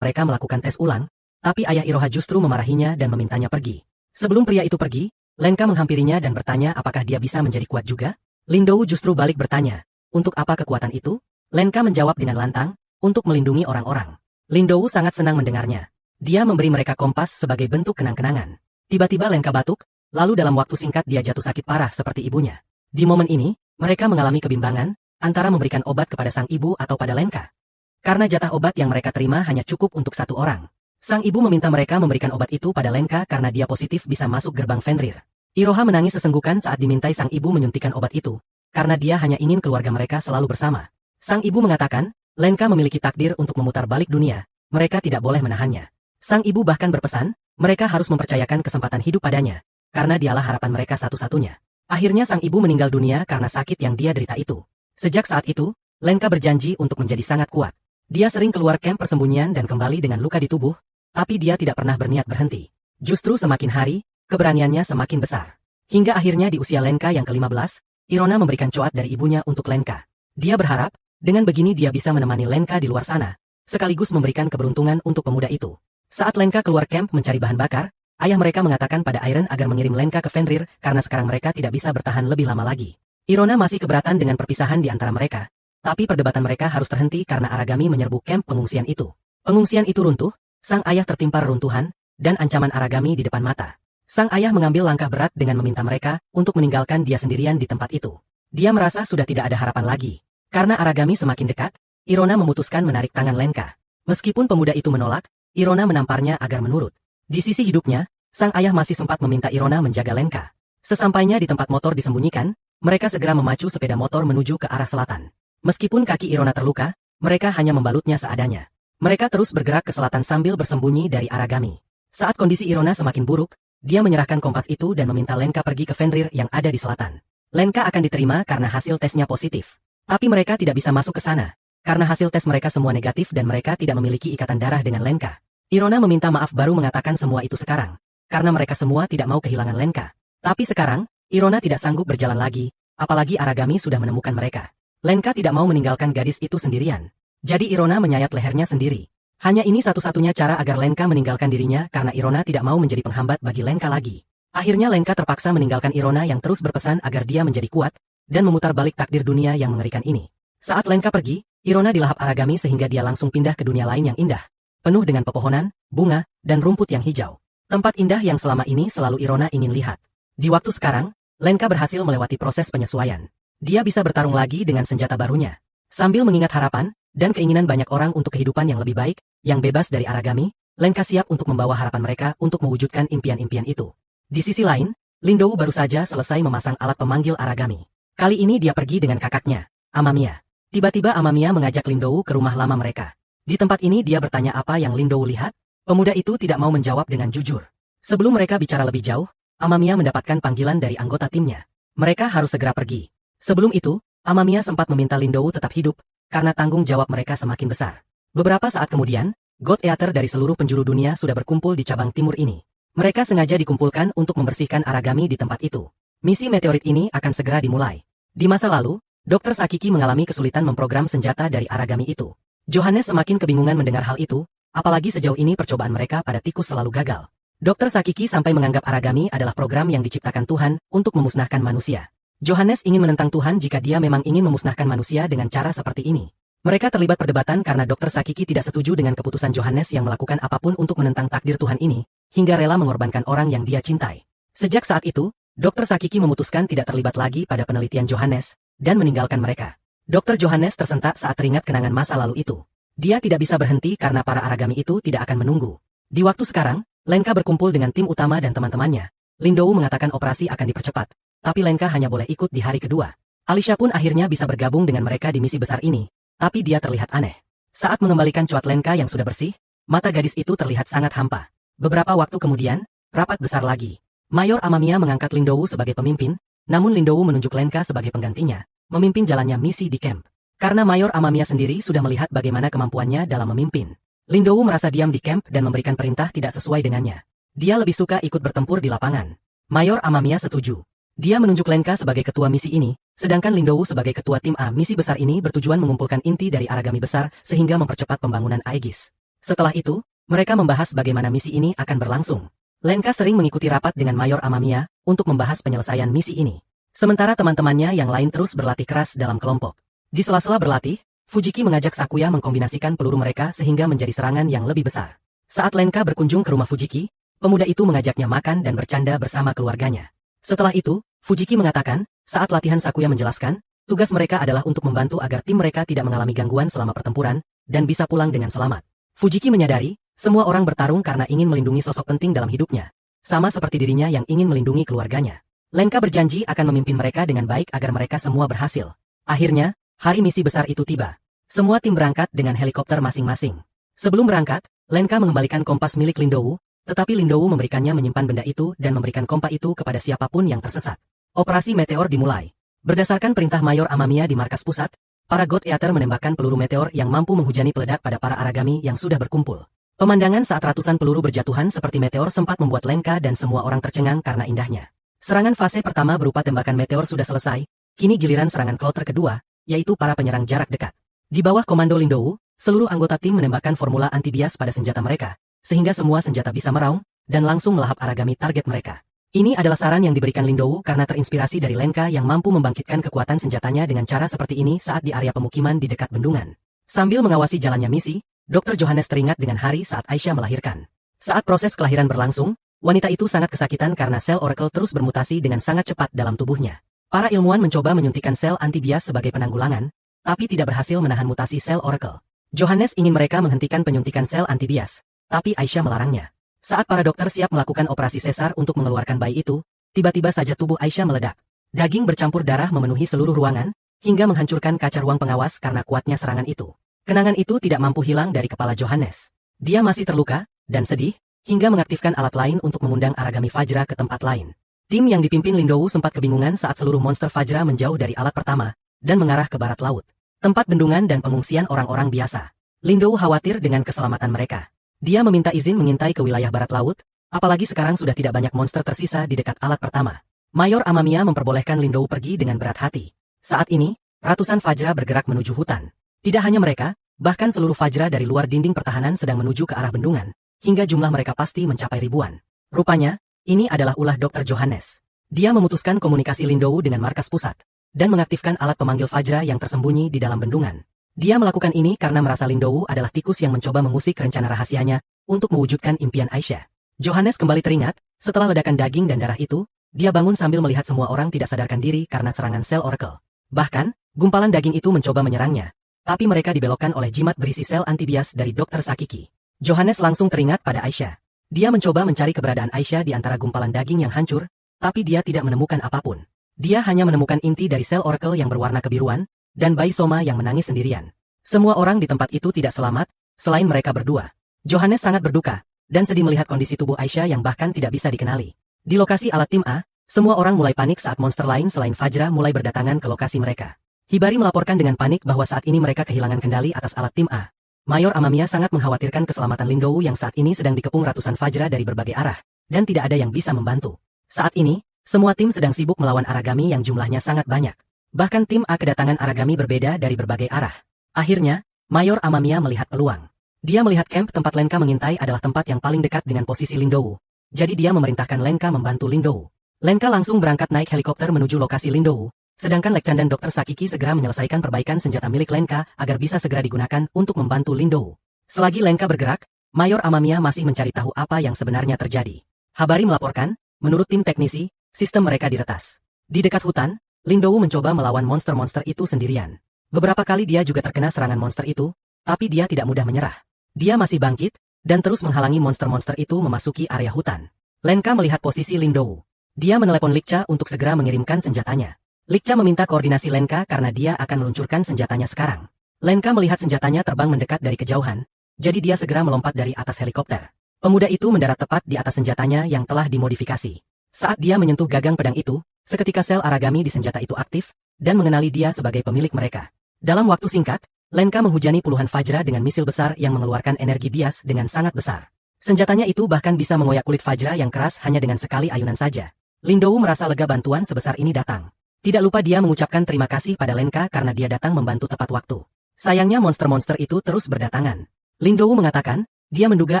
mereka melakukan tes ulang, tapi ayah Iroha justru memarahinya dan memintanya pergi. Sebelum pria itu pergi, Lenka menghampirinya dan bertanya apakah dia bisa menjadi kuat juga. Lindou justru balik bertanya, untuk apa kekuatan itu? Lenka menjawab dengan lantang, untuk melindungi orang-orang. Lindou sangat senang mendengarnya. Dia memberi mereka kompas sebagai bentuk kenang-kenangan. Tiba-tiba Lenka batuk, lalu dalam waktu singkat dia jatuh sakit parah seperti ibunya. Di momen ini, mereka mengalami kebimbangan, antara memberikan obat kepada sang ibu atau pada Lenka. Karena jatah obat yang mereka terima hanya cukup untuk satu orang. Sang ibu meminta mereka memberikan obat itu pada Lenka karena dia positif bisa masuk gerbang Fenrir. Iroha menangis sesenggukan saat dimintai sang ibu menyuntikkan obat itu, karena dia hanya ingin keluarga mereka selalu bersama. Sang ibu mengatakan, Lenka memiliki takdir untuk memutar balik dunia, mereka tidak boleh menahannya. Sang ibu bahkan berpesan, mereka harus mempercayakan kesempatan hidup padanya, karena dialah harapan mereka satu-satunya. Akhirnya sang ibu meninggal dunia karena sakit yang dia derita itu. Sejak saat itu, Lenka berjanji untuk menjadi sangat kuat. Dia sering keluar kamp persembunyian dan kembali dengan luka di tubuh, tapi dia tidak pernah berniat berhenti. Justru semakin hari, keberaniannya semakin besar. Hingga akhirnya di usia Lenka yang ke-15, Irona memberikan coat dari ibunya untuk Lenka. Dia berharap, dengan begini dia bisa menemani Lenka di luar sana, sekaligus memberikan keberuntungan untuk pemuda itu. Saat Lenka keluar kamp mencari bahan bakar, ayah mereka mengatakan pada Iron agar mengirim Lenka ke Fenrir karena sekarang mereka tidak bisa bertahan lebih lama lagi. Irona masih keberatan dengan perpisahan di antara mereka, tapi perdebatan mereka harus terhenti karena Aragami menyerbu kamp pengungsian itu. Pengungsian itu runtuh, sang ayah tertimpa reruntuhan, dan ancaman Aragami di depan mata. Sang ayah mengambil langkah berat dengan meminta mereka untuk meninggalkan dia sendirian di tempat itu. Dia merasa sudah tidak ada harapan lagi. Karena Aragami semakin dekat, Irona memutuskan menarik tangan Lenka. Meskipun pemuda itu menolak, Irona menamparnya agar menurut. Di sisi hidupnya, sang ayah masih sempat meminta Irona menjaga Lenka. Sesampainya di tempat motor disembunyikan, mereka segera memacu sepeda motor menuju ke arah selatan. Meskipun kaki Irona terluka, mereka hanya membalutnya seadanya. Mereka terus bergerak ke selatan sambil bersembunyi dari Aragami. Saat kondisi Irona semakin buruk, dia menyerahkan kompas itu dan meminta Lenka pergi ke Fenrir yang ada di selatan. Lenka akan diterima karena hasil tesnya positif. Tapi mereka tidak bisa masuk ke sana, karena hasil tes mereka semua negatif dan mereka tidak memiliki ikatan darah dengan Lenka. Irona meminta maaf baru mengatakan semua itu sekarang, karena mereka semua tidak mau kehilangan Lenka. Tapi sekarang, Irona tidak sanggup berjalan lagi, apalagi Aragami sudah menemukan mereka. Lenka tidak mau meninggalkan gadis itu sendirian. Jadi Irona menyayat lehernya sendiri. Hanya ini satu-satunya cara agar Lenka meninggalkan dirinya karena Irona tidak mau menjadi penghambat bagi Lenka lagi. Akhirnya Lenka terpaksa meninggalkan Irona yang terus berpesan agar dia menjadi kuat, dan memutar balik takdir dunia yang mengerikan ini. Saat Lenka pergi, Irona dilahap Aragami sehingga dia langsung pindah ke dunia lain yang indah, penuh dengan pepohonan, bunga, dan rumput yang hijau. Tempat indah yang selama ini selalu Irona ingin lihat. Di waktu sekarang, Lenka berhasil melewati proses penyesuaian. Dia bisa bertarung lagi dengan senjata barunya. Sambil mengingat harapan, dan keinginan banyak orang untuk kehidupan yang lebih baik, yang bebas dari Aragami, Lenka siap untuk membawa harapan mereka untuk mewujudkan impian-impian itu. Di sisi lain, Lindou baru saja selesai memasang alat pemanggil Aragami. Kali ini dia pergi dengan kakaknya, Amamiya. Tiba-tiba Amamiya mengajak Lindou ke rumah lama mereka. Di tempat ini dia bertanya apa yang Lindou lihat. Pemuda itu tidak mau menjawab dengan jujur. Sebelum mereka bicara lebih jauh, Amamiya mendapatkan panggilan dari anggota timnya. Mereka harus segera pergi. Sebelum itu, Amamiya sempat meminta Lindou tetap hidup, karena tanggung jawab mereka semakin besar. Beberapa saat kemudian, God Eater dari seluruh penjuru dunia sudah berkumpul di cabang timur ini. Mereka sengaja dikumpulkan untuk membersihkan Aragami di tempat itu. Misi meteorit ini akan segera dimulai. Di masa lalu, Dr. Sakiki mengalami kesulitan memprogram senjata dari Aragami itu. Johannes semakin kebingungan mendengar hal itu, apalagi sejauh ini percobaan mereka pada tikus selalu gagal. Dr. Sakiki sampai menganggap Aragami adalah program yang diciptakan Tuhan untuk memusnahkan manusia. Johannes ingin menentang Tuhan jika dia memang ingin memusnahkan manusia dengan cara seperti ini. Mereka terlibat perdebatan karena Dr. Sakiki tidak setuju dengan keputusan Johannes yang melakukan apapun untuk menentang takdir Tuhan ini, hingga rela mengorbankan orang yang dia cintai. Sejak saat itu, Dr. Sakiki memutuskan tidak terlibat lagi pada penelitian Johannes, dan meninggalkan mereka. Dr. Johannes tersentak saat teringat kenangan masa lalu itu. Dia tidak bisa berhenti karena para Aragami itu tidak akan menunggu. Di waktu sekarang, Lenka berkumpul dengan tim utama dan teman-temannya. Lindou mengatakan operasi akan dipercepat, tapi Lenka hanya boleh ikut di hari kedua. Alicia pun akhirnya bisa bergabung dengan mereka di misi besar ini, tapi dia terlihat aneh. Saat mengembalikan coat Lenka yang sudah bersih, mata gadis itu terlihat sangat hampa. Beberapa waktu kemudian, rapat besar lagi. Mayor Amamiya mengangkat Lindou sebagai pemimpin, namun Lindou menunjuk Lenka sebagai penggantinya, memimpin jalannya misi di camp. Karena Mayor Amamiya sendiri sudah melihat bagaimana kemampuannya dalam memimpin. Lindou merasa diam di camp dan memberikan perintah tidak sesuai dengannya. Dia lebih suka ikut bertempur di lapangan. Mayor Amamiya setuju. Dia menunjuk Lenka sebagai ketua misi ini, sedangkan Lindou sebagai ketua tim A. Misi besar ini bertujuan mengumpulkan inti dari Aragami besar sehingga mempercepat pembangunan Aegis. Setelah itu, mereka membahas bagaimana misi ini akan berlangsung. Lenka sering mengikuti rapat dengan Mayor Amamiya untuk membahas penyelesaian misi ini. Sementara teman-temannya yang lain terus berlatih keras dalam kelompok. Di sela-sela berlatih, Fujiki mengajak Sakuya mengkombinasikan peluru mereka sehingga menjadi serangan yang lebih besar. Saat Lenka berkunjung ke rumah Fujiki, pemuda itu mengajaknya makan dan bercanda bersama keluarganya. Setelah itu, Fujiki mengatakan, saat latihan Sakuya menjelaskan, tugas mereka adalah untuk membantu agar tim mereka tidak mengalami gangguan selama pertempuran, dan bisa pulang dengan selamat. Fujiki menyadari, semua orang bertarung karena ingin melindungi sosok penting dalam hidupnya. Sama seperti dirinya yang ingin melindungi keluarganya. Lenka berjanji akan memimpin mereka dengan baik agar mereka semua berhasil. Akhirnya, hari misi besar itu tiba. Semua tim berangkat dengan helikopter masing-masing. Sebelum berangkat, Lenka mengembalikan kompas milik Lindowu, tetapi Lindowu memberikannya menyimpan benda itu dan memberikan kompas itu kepada siapapun yang tersesat. Operasi meteor dimulai. Berdasarkan perintah Mayor Amamiya di markas pusat, para God Eater menembakkan peluru meteor yang mampu menghujani peledak pada para Aragami yang sudah berkumpul. Pemandangan saat ratusan peluru berjatuhan seperti meteor sempat membuat Lenka dan semua orang tercengang karena indahnya. Serangan fase pertama berupa tembakan meteor sudah selesai, kini giliran serangan kloter kedua, yaitu para penyerang jarak dekat. Di bawah komando Lindowu, seluruh anggota tim menembakkan formula anti-bias pada senjata mereka, sehingga semua senjata bisa meraung, dan langsung melahap Aragami target mereka. Ini adalah saran yang diberikan Lindowu karena terinspirasi dari Lenka yang mampu membangkitkan kekuatan senjatanya dengan cara seperti ini saat di area pemukiman di dekat bendungan. Sambil mengawasi jalannya misi, Dr. Johannes teringat dengan hari saat Aisyah melahirkan. Saat proses kelahiran berlangsung, wanita itu sangat kesakitan karena sel Oracle terus bermutasi dengan sangat cepat dalam tubuhnya. Para ilmuwan mencoba menyuntikkan sel anti-bias sebagai penanggulangan, tapi tidak berhasil menahan mutasi sel Oracle. Johannes ingin mereka menghentikan penyuntikan sel anti-bias, tapi Aisyah melarangnya. Saat para dokter siap melakukan operasi sesar untuk mengeluarkan bayi itu, tiba-tiba saja tubuh Aisyah meledak. Daging bercampur darah memenuhi seluruh ruangan, hingga menghancurkan kaca ruang pengawas karena kuatnya serangan itu. Kenangan itu tidak mampu hilang dari kepala Johannes. Dia masih terluka, dan sedih, hingga mengaktifkan alat lain untuk mengundang Aragami Fajra ke tempat lain. Tim yang dipimpin Lindowu sempat kebingungan saat seluruh monster Fajra menjauh dari alat pertama, dan mengarah ke barat laut. Tempat bendungan dan pengungsian orang-orang biasa. Lindowu khawatir dengan keselamatan mereka. Dia meminta izin mengintai ke wilayah barat laut, apalagi sekarang sudah tidak banyak monster tersisa di dekat alat pertama. Mayor Amamiya memperbolehkan Lindowu pergi dengan berat hati. Saat ini, ratusan Fajra bergerak menuju hutan. Tidak hanya mereka, bahkan seluruh Fajra dari luar dinding pertahanan sedang menuju ke arah bendungan, hingga jumlah mereka pasti mencapai ribuan. Rupanya, ini adalah ulah Dr. Johannes. Dia memutuskan komunikasi Lindowu dengan markas pusat, dan mengaktifkan alat pemanggil Fajra yang tersembunyi di dalam bendungan. Dia melakukan ini karena merasa Lindowu adalah tikus yang mencoba mengusik rencana rahasianya untuk mewujudkan impian Aisyah. Johannes kembali teringat, setelah ledakan daging dan darah itu, dia bangun sambil melihat semua orang tidak sadarkan diri karena serangan sel Oracle. Bahkan, gumpalan daging itu mencoba menyerangnya. Tapi mereka dibelokkan oleh jimat berisi sel anti-bias dari Dr. Sakiki. Johannes langsung teringat pada Aisyah. Dia mencoba mencari keberadaan Aisyah di antara gumpalan daging yang hancur, tapi dia tidak menemukan apapun. Dia hanya menemukan inti dari sel Oracle yang berwarna kebiruan, dan bayi Soma yang menangis sendirian. Semua orang di tempat itu tidak selamat, selain mereka berdua. Johannes sangat berduka, dan sedih melihat kondisi tubuh Aisyah yang bahkan tidak bisa dikenali. Di lokasi alat tim A, semua orang mulai panik saat monster lain selain Fajra mulai berdatangan ke lokasi mereka. Hibari melaporkan dengan panik bahwa saat ini mereka kehilangan kendali atas alat tim A. Mayor Amamiya sangat mengkhawatirkan keselamatan Lindowu yang saat ini sedang dikepung ratusan Fajra dari berbagai arah, dan tidak ada yang bisa membantu. Saat ini, semua tim sedang sibuk melawan Aragami yang jumlahnya sangat banyak. Bahkan tim A kedatangan Aragami berbeda dari berbagai arah. Akhirnya, Mayor Amamiya melihat peluang. Dia melihat camp tempat Lenka mengintai adalah tempat yang paling dekat dengan posisi Lindowu. Jadi dia memerintahkan Lenka membantu Lindowu. Lenka langsung berangkat naik helikopter menuju lokasi Lindowu. Sedangkan Lekchan dan Dr. Sakiki segera menyelesaikan perbaikan senjata milik Lenka agar bisa segera digunakan untuk membantu Lindowu. Selagi Lenka bergerak, Mayor Amamiya masih mencari tahu apa yang sebenarnya terjadi. Habari melaporkan, menurut tim teknisi, sistem mereka diretas. Di dekat hutan, Lindowu mencoba melawan monster-monster itu sendirian. Beberapa kali dia juga terkena serangan monster itu, tapi dia tidak mudah menyerah. Dia masih bangkit, dan terus menghalangi monster-monster itu memasuki area hutan. Lenka melihat posisi Lindowu. Dia menelepon Likcha untuk segera mengirimkan senjatanya. Likcha meminta koordinasi Lenka karena dia akan meluncurkan senjatanya sekarang. Lenka melihat senjatanya terbang mendekat dari kejauhan, jadi dia segera melompat dari atas helikopter. Pemuda itu mendarat tepat di atas senjatanya yang telah dimodifikasi. Saat dia menyentuh gagang pedang itu, seketika sel Aragami di senjata itu aktif, dan mengenali dia sebagai pemilik mereka. Dalam waktu singkat, Lenka menghujani puluhan Fajra dengan misil besar yang mengeluarkan energi bias dengan sangat besar. Senjatanya itu bahkan bisa mengoyak kulit Fajra yang keras hanya dengan sekali ayunan saja. Lindowu merasa lega bantuan sebesar ini datang. Tidak lupa dia mengucapkan terima kasih pada Lenka karena dia datang membantu tepat waktu. Sayangnya monster-monster itu terus berdatangan. Lindou mengatakan, dia menduga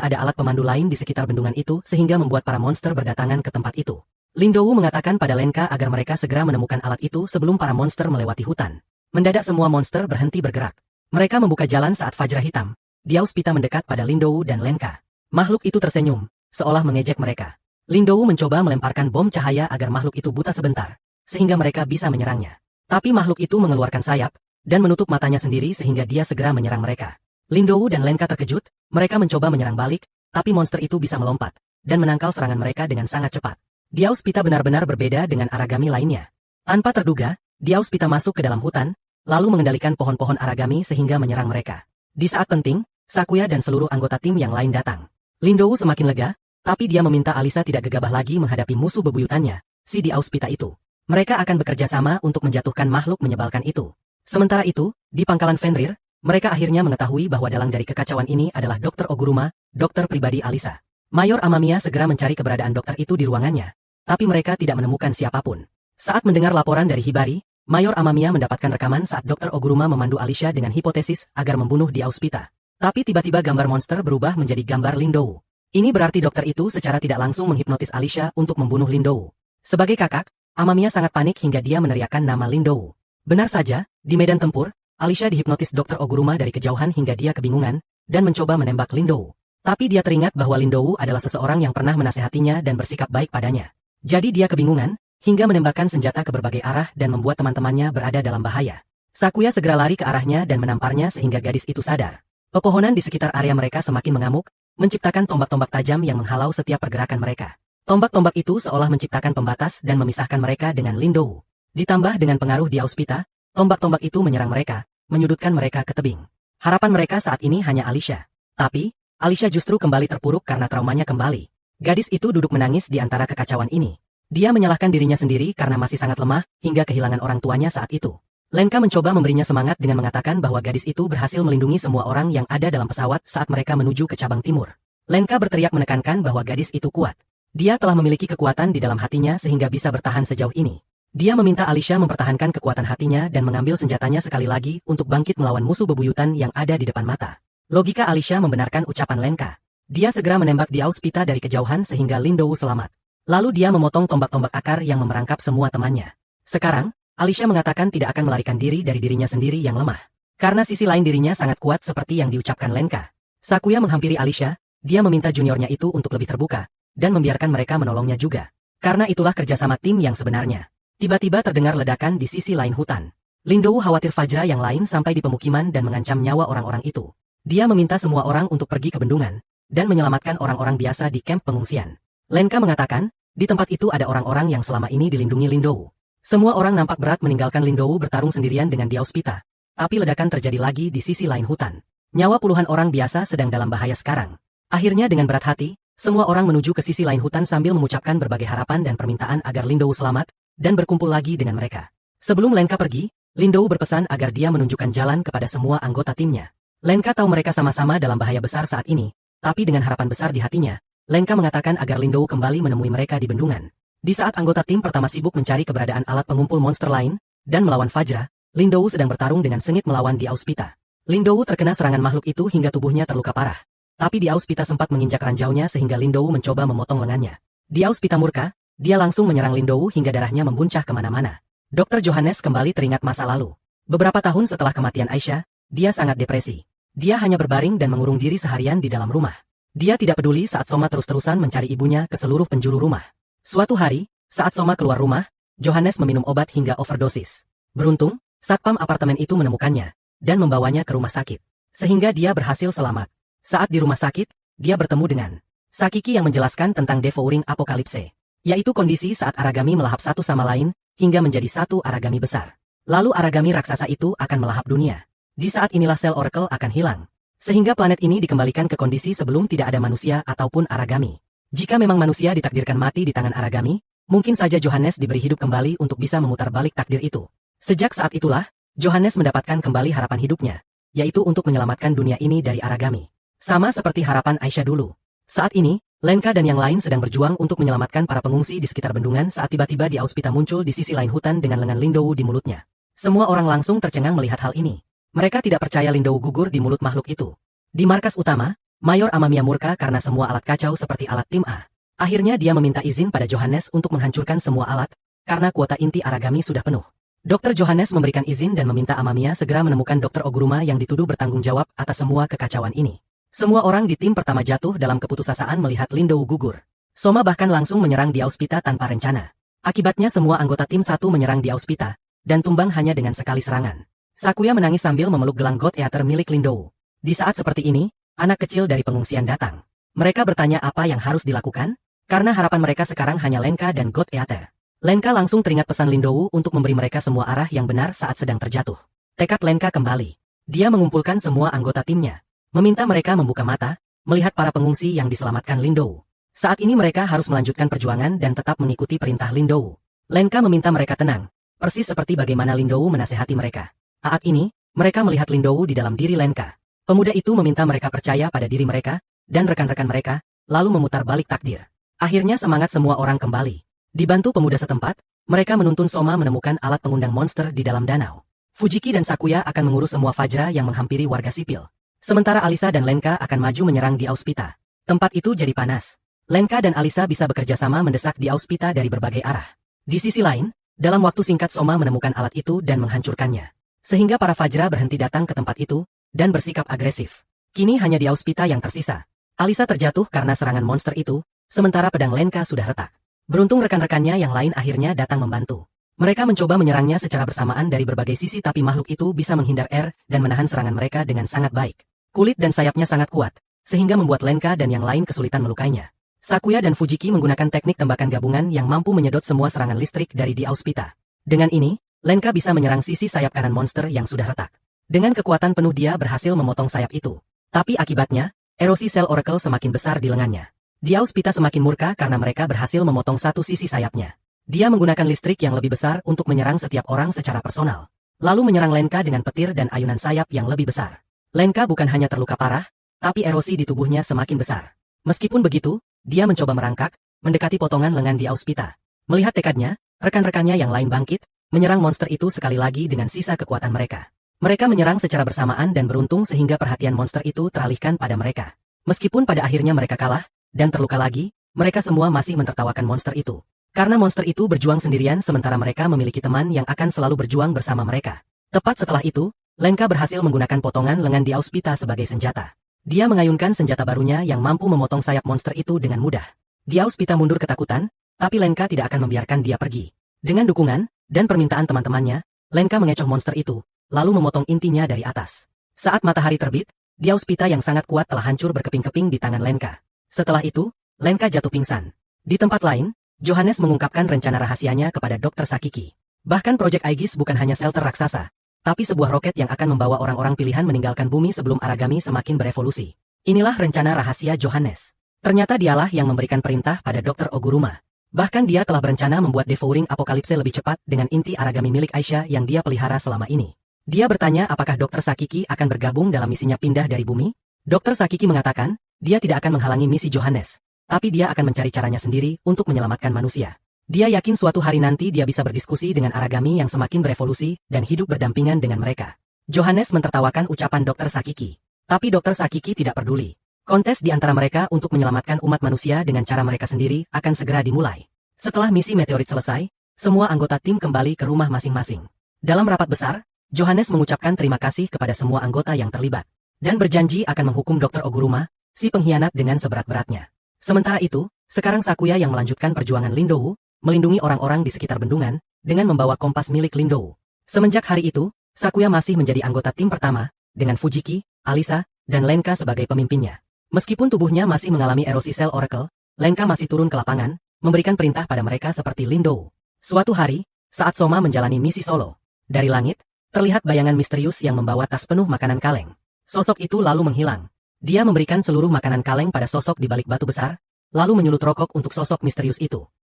ada alat pemandu lain di sekitar bendungan itu sehingga membuat para monster berdatangan ke tempat itu. Lindou mengatakan pada Lenka agar mereka segera menemukan alat itu sebelum para monster melewati hutan. Mendadak semua monster berhenti bergerak. Mereka membuka jalan saat Fajra hitam. Diauspita mendekat pada Lindou dan Lenka. Makhluk itu tersenyum, seolah mengejek mereka. Lindou mencoba melemparkan bom cahaya agar makhluk itu buta sebentar, sehingga mereka bisa menyerangnya. Tapi makhluk itu mengeluarkan sayap, dan menutup matanya sendiri sehingga dia segera menyerang mereka. Lindou dan Lenka terkejut, mereka mencoba menyerang balik, tapi monster itu bisa melompat, dan menangkal serangan mereka dengan sangat cepat. Diauspita benar-benar berbeda dengan Aragami lainnya. Tanpa terduga, Diauspita masuk ke dalam hutan, lalu mengendalikan pohon-pohon Aragami sehingga menyerang mereka. Di saat penting, Sakuya dan seluruh anggota tim yang lain datang. Lindou semakin lega, tapi dia meminta Alisa tidak gegabah lagi menghadapi musuh bebuyutannya, si Diauspita itu. Mereka akan bekerja sama untuk menjatuhkan makhluk menyebalkan itu. Sementara itu, di pangkalan Fenrir, mereka akhirnya mengetahui bahwa dalang dari kekacauan ini adalah Dr. Oguruma, dokter pribadi Alisa. Mayor Amamiya segera mencari keberadaan dokter itu di ruangannya, tapi mereka tidak menemukan siapapun. Saat mendengar laporan dari Hibari, Mayor Amamiya mendapatkan rekaman saat Dr. Oguruma memandu Alicia dengan hipotesis agar membunuh Diauspita. Tapi tiba-tiba gambar monster berubah menjadi gambar Lindou. Ini berarti dokter itu secara tidak langsung menghipnotis Alicia untuk membunuh Lindou. Sebagai kakak, Amamiya sangat panik hingga dia meneriakkan nama Lindou. Benar saja, di medan tempur, Alicia dihipnotis Dr. Oguruma dari kejauhan hingga dia kebingungan, dan mencoba menembak Lindou. Tapi dia teringat bahwa Lindou adalah seseorang yang pernah menasehatinya dan bersikap baik padanya. Jadi dia kebingungan, hingga menembakkan senjata ke berbagai arah dan membuat teman-temannya berada dalam bahaya. Sakuya segera lari ke arahnya dan menamparnya sehingga gadis itu sadar. Pepohonan di sekitar area mereka semakin mengamuk, menciptakan tombak-tombak tajam yang menghalau setiap pergerakan mereka. Tombak-tombak itu seolah menciptakan pembatas dan memisahkan mereka dengan Lindou. Ditambah dengan pengaruh Diauspita, tombak-tombak itu menyerang mereka, menyudutkan mereka ke tebing. Harapan mereka saat ini hanya Alicia. Tapi, Alicia justru kembali terpuruk karena traumanya kembali. Gadis itu duduk menangis di antara kekacauan ini. Dia menyalahkan dirinya sendiri karena masih sangat lemah, hingga kehilangan orang tuanya saat itu. Lenka mencoba memberinya semangat dengan mengatakan bahwa gadis itu berhasil melindungi semua orang yang ada dalam pesawat saat mereka menuju ke cabang timur. Lenka berteriak menekankan bahwa gadis itu kuat. Dia telah memiliki kekuatan di dalam hatinya sehingga bisa bertahan sejauh ini. Dia meminta Alicia mempertahankan kekuatan hatinya dan mengambil senjatanya sekali lagi untuk bangkit melawan musuh bebuyutan yang ada di depan mata. Logika Alicia membenarkan ucapan Lenka. Dia segera menembak Diauspita dari kejauhan sehingga Lindou selamat. Lalu dia memotong tombak-tombak akar yang memerangkap semua temannya. Sekarang, Alicia mengatakan tidak akan melarikan diri dari dirinya sendiri yang lemah. Karena sisi lain dirinya sangat kuat seperti yang diucapkan Lenka. Sakuya menghampiri Alicia, dia meminta juniornya itu untuk lebih terbuka, dan membiarkan mereka menolongnya juga. Karena itulah kerjasama tim yang sebenarnya. Tiba-tiba terdengar ledakan di sisi lain hutan. Lindou khawatir Fajra yang lain sampai di pemukiman dan mengancam nyawa orang-orang itu. Dia meminta semua orang untuk pergi ke bendungan, dan menyelamatkan orang-orang biasa di kamp pengungsian. Lenka mengatakan, di tempat itu ada orang-orang yang selama ini dilindungi Lindou. Semua orang nampak berat meninggalkan Lindou bertarung sendirian dengan Diauspita. Tapi ledakan terjadi lagi di sisi lain hutan. Nyawa puluhan orang biasa sedang dalam bahaya sekarang. Akhirnya dengan berat hati, semua orang menuju ke sisi lain hutan sambil mengucapkan berbagai harapan dan permintaan agar Lindou selamat, dan berkumpul lagi dengan mereka. Sebelum Lenka pergi, Lindou berpesan agar dia menunjukkan jalan kepada semua anggota timnya. Lenka tahu mereka sama-sama dalam bahaya besar saat ini, tapi dengan harapan besar di hatinya, Lenka mengatakan agar Lindou kembali menemui mereka di bendungan. Di saat anggota tim pertama sibuk mencari keberadaan alat pengumpul monster lain, dan melawan Fajra, Lindou sedang bertarung dengan sengit melawan Diauspita. Lindou terkena serangan makhluk itu hingga tubuhnya terluka parah. Tapi Diauspita sempat menginjak ranjaunya sehingga Lindou mencoba memotong lengannya. Diauspita murka, dia langsung menyerang Lindou hingga darahnya membuncah kemana-mana. Dr. Johannes kembali teringat masa lalu. Beberapa tahun setelah kematian Aisyah, dia sangat depresi. Dia hanya berbaring dan mengurung diri seharian di dalam rumah. Dia tidak peduli saat Soma terus-terusan mencari ibunya ke seluruh penjuru rumah. Suatu hari, saat Soma keluar rumah, Johannes meminum obat hingga overdosis. Beruntung, satpam apartemen itu menemukannya, dan membawanya ke rumah sakit. Sehingga dia berhasil selamat. Saat di rumah sakit, dia bertemu dengan Sakiki yang menjelaskan tentang devouring apokalipse, yaitu kondisi saat Aragami melahap satu sama lain, hingga menjadi satu Aragami besar. Lalu Aragami raksasa itu akan melahap dunia. Di saat inilah sel Oracle akan hilang. Sehingga planet ini dikembalikan ke kondisi sebelum tidak ada manusia ataupun Aragami. Jika memang manusia ditakdirkan mati di tangan Aragami, mungkin saja Johannes diberi hidup kembali untuk bisa memutar balik takdir itu. Sejak saat itulah, Johannes mendapatkan kembali harapan hidupnya, yaitu untuk menyelamatkan dunia ini dari Aragami. Sama seperti harapan Aisyah dulu. Saat ini, Lenka dan yang lain sedang berjuang untuk menyelamatkan para pengungsi di sekitar bendungan saat tiba-tiba Diauspita muncul di sisi lain hutan dengan lengan Lindou di mulutnya. Semua orang langsung tercengang melihat hal ini. Mereka tidak percaya Lindou gugur di mulut makhluk itu. Di markas utama, Mayor Amamiya murka karena semua alat kacau seperti alat tim A. Akhirnya dia meminta izin pada Johannes untuk menghancurkan semua alat, karena kuota inti Aragami sudah penuh. Dr. Johannes memberikan izin dan meminta Amamiya segera menemukan Dr. Oguruma yang dituduh bertanggung jawab atas semua kekacauan ini. Semua orang di tim pertama jatuh dalam keputusasaan melihat Lindou gugur. Soma bahkan langsung menyerang di Auspita tanpa rencana. Akibatnya semua anggota tim 1 menyerang di Auspita, dan tumbang hanya dengan sekali serangan. Sakuya menangis sambil memeluk gelang God Eater milik Lindou. Di saat seperti ini, anak kecil dari pengungsian datang. Mereka bertanya apa yang harus dilakukan, karena harapan mereka sekarang hanya Lenka dan God Eater. Lenka langsung teringat pesan Lindou untuk memberi mereka semua arah yang benar saat sedang terjatuh. Tekad Lenka kembali. Dia mengumpulkan semua anggota timnya, meminta mereka membuka mata, melihat para pengungsi yang diselamatkan Lindou. Saat ini mereka harus melanjutkan perjuangan dan tetap mengikuti perintah Lindou. Lenka meminta mereka tenang, persis seperti bagaimana Lindou menasehati mereka. Saat ini, mereka melihat Lindou di dalam diri Lenka. Pemuda itu meminta mereka percaya pada diri mereka, dan rekan-rekan mereka, lalu memutar balik takdir. Akhirnya semangat semua orang kembali. Dibantu pemuda setempat, mereka menuntun Soma menemukan alat pengundang monster di dalam danau. Fujiki dan Sakuya akan mengurus semua Fajra yang menghampiri warga sipil. Sementara Alisa dan Lenka akan maju menyerang di Auspita. Tempat itu jadi panas. Lenka dan Alisa bisa bekerja sama mendesak di Auspita dari berbagai arah. Di sisi lain, dalam waktu singkat Soma menemukan alat itu dan menghancurkannya. Sehingga para Fajra berhenti datang ke tempat itu, dan bersikap agresif. Kini hanya di Auspita yang tersisa. Alisa terjatuh karena serangan monster itu, sementara pedang Lenka sudah retak. Beruntung rekan-rekannya yang lain akhirnya datang membantu. Mereka mencoba menyerangnya secara bersamaan dari berbagai sisi tapi makhluk itu bisa menghindar dan menahan serangan mereka dengan sangat baik. Kulit dan sayapnya sangat kuat, sehingga membuat Lenka dan yang lain kesulitan melukainya. Sakuya dan Fujiki menggunakan teknik tembakan gabungan yang mampu menyedot semua serangan listrik dari di Auspita. Dengan ini, Lenka bisa menyerang sisi sayap kanan monster yang sudah retak. Dengan kekuatan penuh dia berhasil memotong sayap itu. Tapi akibatnya, erosi sel Oracle semakin besar di lengannya. Di Auspita semakin murka karena mereka berhasil memotong satu sisi sayapnya. Dia menggunakan listrik yang lebih besar untuk menyerang setiap orang secara personal. Lalu menyerang Lenka dengan petir dan ayunan sayap yang lebih besar. Lenka bukan hanya terluka parah, tapi erosi di tubuhnya semakin besar. Meskipun begitu, dia mencoba merangkak, mendekati potongan lengan di Auspita. Melihat tekadnya, rekan-rekannya yang lain bangkit, menyerang monster itu sekali lagi dengan sisa kekuatan mereka. Mereka menyerang secara bersamaan dan beruntung sehingga perhatian monster itu teralihkan pada mereka. Meskipun pada akhirnya mereka kalah, dan terluka lagi, mereka semua masih mentertawakan monster itu. Karena monster itu berjuang sendirian sementara mereka memiliki teman yang akan selalu berjuang bersama mereka. Tepat setelah itu, Lenka berhasil menggunakan potongan lengan di Auspita sebagai senjata. Dia mengayunkan senjata barunya yang mampu memotong sayap monster itu dengan mudah. Di Auspita mundur ketakutan, tapi Lenka tidak akan membiarkan dia pergi. Dengan dukungan, dan permintaan teman-temannya, Lenka mengecoh monster itu, lalu memotong intinya dari atas. Saat matahari terbit, di Auspita yang sangat kuat telah hancur berkeping-keping di tangan Lenka. Setelah itu, Lenka jatuh pingsan. Di tempat lain, Johannes mengungkapkan rencana rahasianya kepada Dr. Sakiki. Bahkan Project Aegis bukan hanya shelter raksasa, tapi sebuah roket yang akan membawa orang-orang pilihan meninggalkan bumi sebelum Aragami semakin berevolusi. Inilah rencana rahasia Johannes. Ternyata dialah yang memberikan perintah pada Dr. Oguruma. Bahkan dia telah berencana membuat Devouring Apocalypse lebih cepat dengan inti Aragami milik Aisha yang dia pelihara selama ini. Dia bertanya apakah Dr. Sakiki akan bergabung dalam misinya pindah dari bumi? Dr. Sakiki mengatakan, dia tidak akan menghalangi misi Johannes, tapi dia akan mencari caranya sendiri untuk menyelamatkan manusia. Dia yakin suatu hari nanti dia bisa berdiskusi dengan Aragami yang semakin berevolusi dan hidup berdampingan dengan mereka. Johannes mentertawakan ucapan Dr. Sakiki. Tapi Dr. Sakiki tidak peduli. Kontes di antara mereka untuk menyelamatkan umat manusia dengan cara mereka sendiri akan segera dimulai. Setelah misi meteorit selesai, semua anggota tim kembali ke rumah masing-masing. Dalam rapat besar, Johannes mengucapkan terima kasih kepada semua anggota yang terlibat, dan berjanji akan menghukum Dr. Oguruma, si pengkhianat dengan seberat-beratnya. Sementara itu, sekarang Sakuya yang melanjutkan perjuangan Lindou, melindungi orang-orang di sekitar bendungan, dengan membawa kompas milik Lindou. Semenjak hari itu, Sakuya masih menjadi anggota tim pertama, dengan Fujiki, Alisa, dan Lenka sebagai pemimpinnya. Meskipun tubuhnya masih mengalami erosi sel Oracle, Lenka masih turun ke lapangan, memberikan perintah pada mereka seperti Lindou. Suatu hari, saat Soma menjalani misi solo, dari langit, terlihat bayangan misterius yang membawa tas penuh makanan kaleng. Sosok itu lalu menghilang. Dia memberikan seluruh makanan kaleng pada sosok di balik batu besar, lalu menyulut rokok untuk sosok misterius itu.